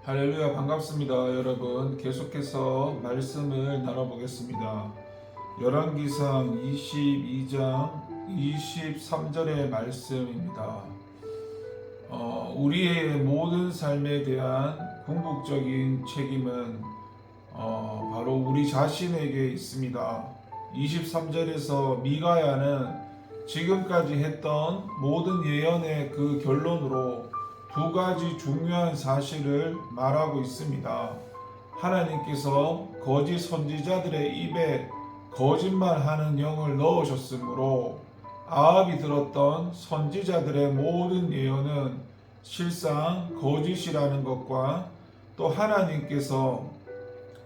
할렐루야, 반갑습니다. 여러분, 계속해서 말씀을 나눠보겠습니다. 열왕기상 22장 23절의 말씀입니다. 우리의 모든 삶에 대한 궁극적인 책임은 바로 우리 자신에게 있습니다. 23절에서 미가야는 지금까지 했던 모든 예언의 그 결론으로 두 가지 중요한 사실을 말하고 있습니다. 하나님께서 거짓 선지자들의 입에 거짓말하는 영을 넣으셨으므로 아합이 들었던 선지자들의 모든 예언은 실상 거짓이라는 것과 또 하나님께서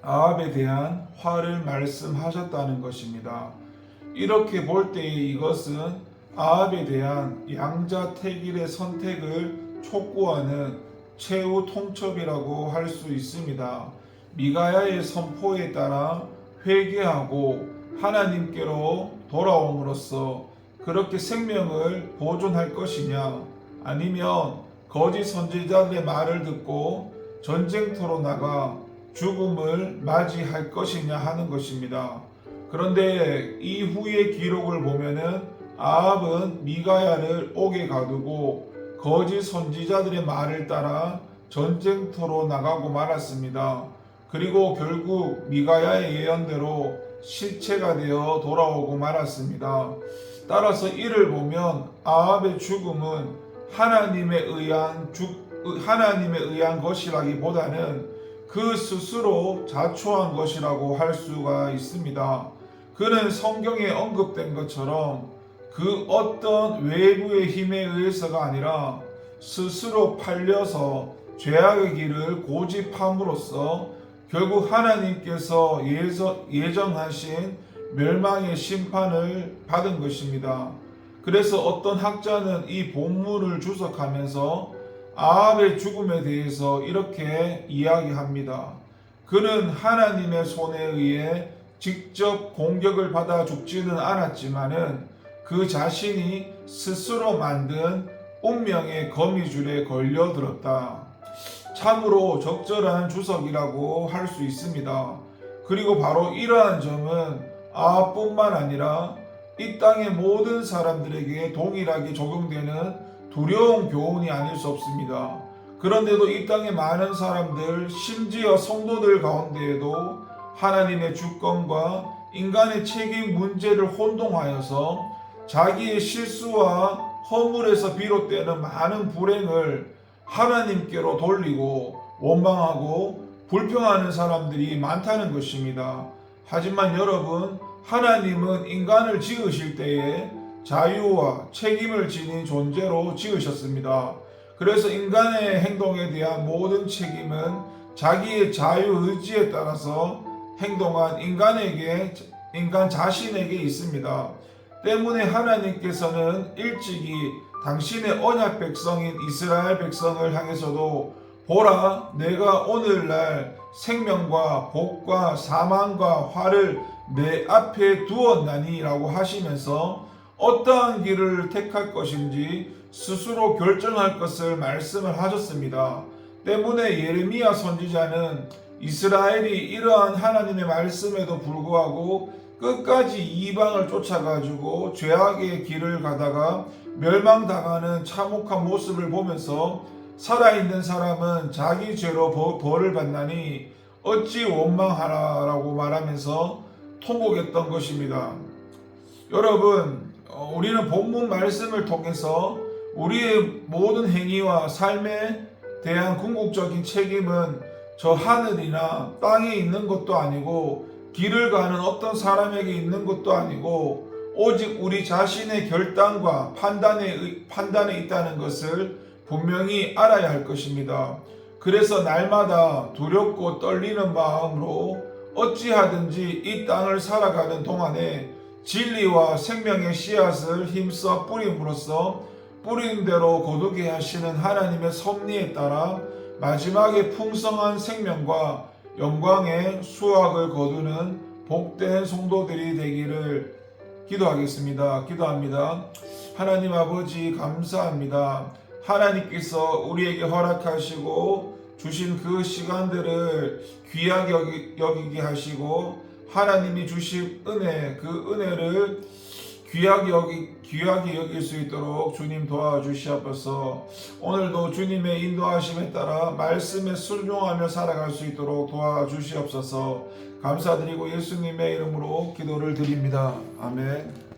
아합에 대한 화를 말씀하셨다는 것입니다. 이렇게 볼 때에 이것은 아합에 대한 양자택일의 선택을 촉구하는 최후 통첩이라고 할 수 있습니다. 미가야의 선포에 따라 회개하고 하나님께로 돌아옴으로써 그렇게 생명을 보존할 것이냐, 아니면 거짓 선지자들의 말을 듣고 전쟁터로 나가 죽음을 맞이할 것이냐 하는 것입니다. 그런데 이후의 기록을 보면은 아합은 미가야를 옥에 가두고 거짓 선지자들의 말을 따라 전쟁터로 나가고 말았습니다. 그리고 결국 미가야의 예언대로 실체가 되어 돌아오고 말았습니다. 따라서 이를 보면 아합의 죽음은 하나님에 의한 것이라기보다는 그 스스로 자초한 것이라고 할 수가 있습니다. 그는 성경에 언급된 것처럼 그 어떤 외부의 힘에 의해서가 아니라 스스로 팔려서 죄악의 길을 고집함으로써 결국 하나님께서 예정하신 멸망의 심판을 받은 것입니다. 그래서 어떤 학자는 이 본문을 주석하면서 아합의 죽음에 대해서 이렇게 이야기합니다. 그는 하나님의 손에 의해 직접 공격을 받아 죽지는 않았지만은 그 자신이 스스로 만든 운명의 거미줄에 걸려들었다. 참으로 적절한 주석이라고 할 수 있습니다. 그리고 바로 이러한 점은 아합뿐만 아니라 이 땅의 모든 사람들에게 동일하게 적용되는 두려운 교훈이 아닐 수 없습니다. 그런데도 이 땅의 많은 사람들, 심지어 성도들 가운데에도 하나님의 주권과 인간의 책임 문제를 혼동하여서 자기의 실수와 허물에서 비롯되는 많은 불행을 하나님께로 돌리고 원망하고 불평하는 사람들이 많다는 것입니다. 하지만 여러분, 하나님은 인간을 지으실 때에 자유와 책임을 지닌 존재로 지으셨습니다. 그래서 인간의 행동에 대한 모든 책임은 자기의 자유의지에 따라서 행동한 인간 자신에게 있습니다. 때문에 하나님께서는 일찍이 당신의 언약 백성인 이스라엘 백성을 향해서도 보라, 내가 오늘날 생명과 복과 사망과 화를 내 앞에 두었나니 라고 하시면서 어떠한 길을 택할 것인지 스스로 결정할 것을 말씀을 하셨습니다. 때문에 예레미야 선지자는 이스라엘이 이러한 하나님의 말씀에도 불구하고 끝까지 이방을 쫓아가지고 죄악의 길을 가다가 멸망당하는 참혹한 모습을 보면서 살아있는 사람은 자기 죄로 벌을 받나니 어찌 원망하라라고 말하면서 통곡했던 것입니다. 여러분, 우리는 본문 말씀을 통해서 우리의 모든 행위와 삶에 대한 궁극적인 책임은 저 하늘이나 땅에 있는 것도 아니고 길을 가는 어떤 사람에게 있는 것도 아니고 오직 우리 자신의 결단과 판단에 있다는 것을 분명히 알아야 할 것입니다. 그래서 날마다 두렵고 떨리는 마음으로 어찌하든지 이 땅을 살아가는 동안에 진리와 생명의 씨앗을 힘써 뿌림으로써 뿌린 대로 거두게 하시는 하나님의 섭리에 따라 마지막에 풍성한 생명과 영광의 수확을 거두는 복된 성도들이 되기를 기도합니다. 하나님 아버지, 감사합니다. 하나님께서 우리에게 허락하시고 주신 그 시간들을 귀하게 여기게 하시고 하나님이 주신 은혜, 그 은혜를 귀하게 여길 수 있도록 주님 도와주시옵소서. 오늘도 주님의 인도하심에 따라 말씀에 순종하며 살아갈 수 있도록 도와주시옵소서. 감사드리고 예수님의 이름으로 기도를 드립니다. 아멘.